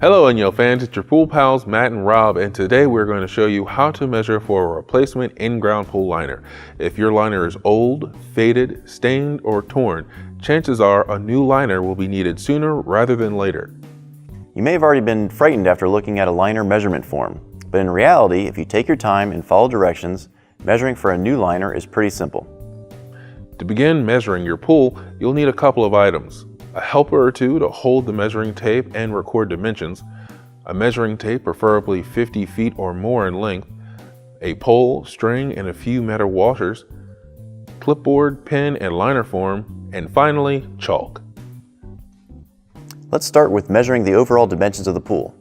Hello Inyo fans, it's your pool pals Matt and Rob, and today we're going to show you how to measure for a replacement in-ground pool liner. If your liner is old, faded, stained, or torn, chances are a new liner will be needed sooner rather than later. You may have already been frightened after looking at a liner measurement form, but in reality, if you take your time and follow directions, measuring for a new liner is pretty simple. To begin measuring your pool, you'll need a couple of items. A helper or two to hold the measuring tape and record dimensions, a measuring tape preferably 50 feet or more in length, a pole, string, and a few metal washers, clipboard, pen, and liner form, and finally, chalk. Let's start with measuring the overall dimensions of the pool.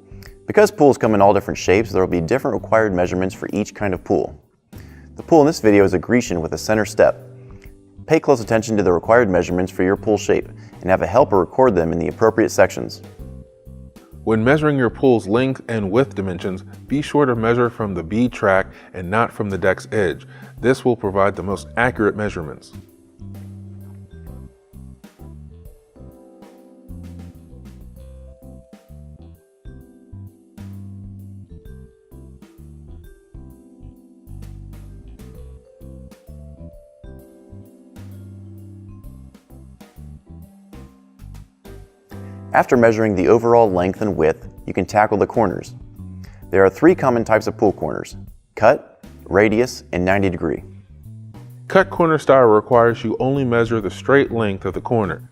Because pools come in all different shapes, there will be different required measurements for each kind of pool. The pool in this video is a Grecian with a center step. Pay close attention to the required measurements for your pool shape and have a helper record them in the appropriate sections. When measuring your pool's length and width dimensions, be sure to measure from the bead track and not from the deck's edge. This will provide the most accurate measurements. After measuring the overall length and width, you can tackle the corners. There are three common types of pool corners: cut, radius, and 90 degree. Cut corner style requires you only measure the straight length of the corner.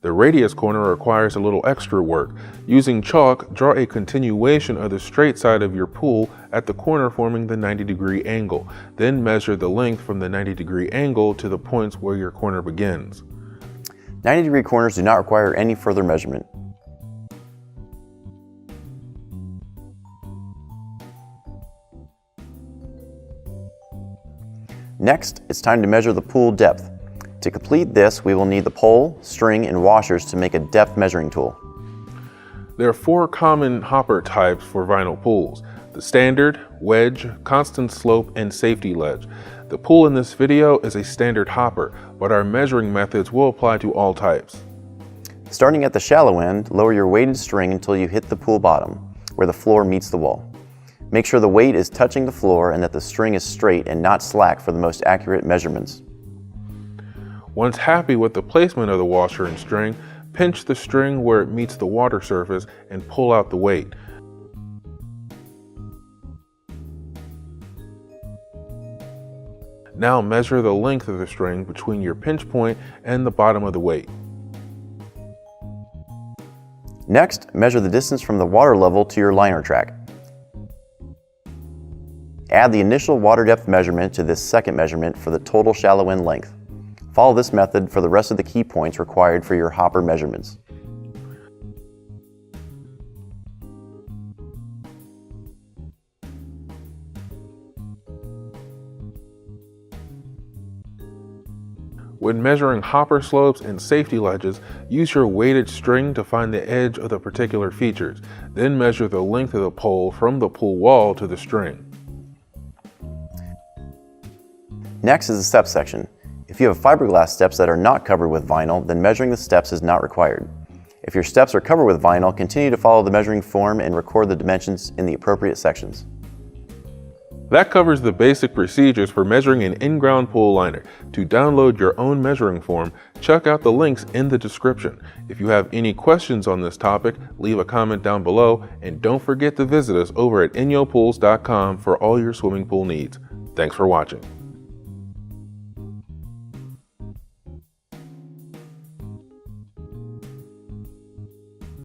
The radius corner requires a little extra work. Using chalk, draw a continuation of the straight side of your pool at the corner forming the 90-degree angle. Then measure the length from the 90-degree angle to the points where your corner begins. 90-degree corners do not require any further measurement. Next, it's time to measure the pool depth. To complete this, we will need the pole, string, and washers to make a depth measuring tool. There are four common hopper types for vinyl pools: the standard, wedge, constant slope, and safety ledge. The pool in this video is a standard hopper, but our measuring methods will apply to all types. Starting at the shallow end, lower your weighted string until you hit the pool bottom, where the floor meets the wall. Make sure the weight is touching the floor and that the string is straight and not slack for the most accurate measurements. Once happy with the placement of the washer and string, pinch the string where it meets the water surface and pull out the weight. Now measure the length of the string between your pinch point and the bottom of the weight. Next, measure the distance from the water level to your liner track. Add the initial water depth measurement to this second measurement for the total shallow end length. Follow this method for the rest of the key points required for your hopper measurements. When measuring hopper slopes and safety ledges, use your weighted string to find the edge of the particular features. Then measure the length of the pole from the pool wall to the string. Next is the step section. If you have fiberglass steps that are not covered with vinyl, then measuring the steps is not required. If your steps are covered with vinyl, continue to follow the measuring form and record the dimensions in the appropriate sections. That covers the basic procedures for measuring an in-ground pool liner. To download your own measuring form, check out the links in the description. If you have any questions on this topic, leave a comment down below, and don't forget to visit us over at inyopools.com for all your swimming pool needs. Thanks for watching.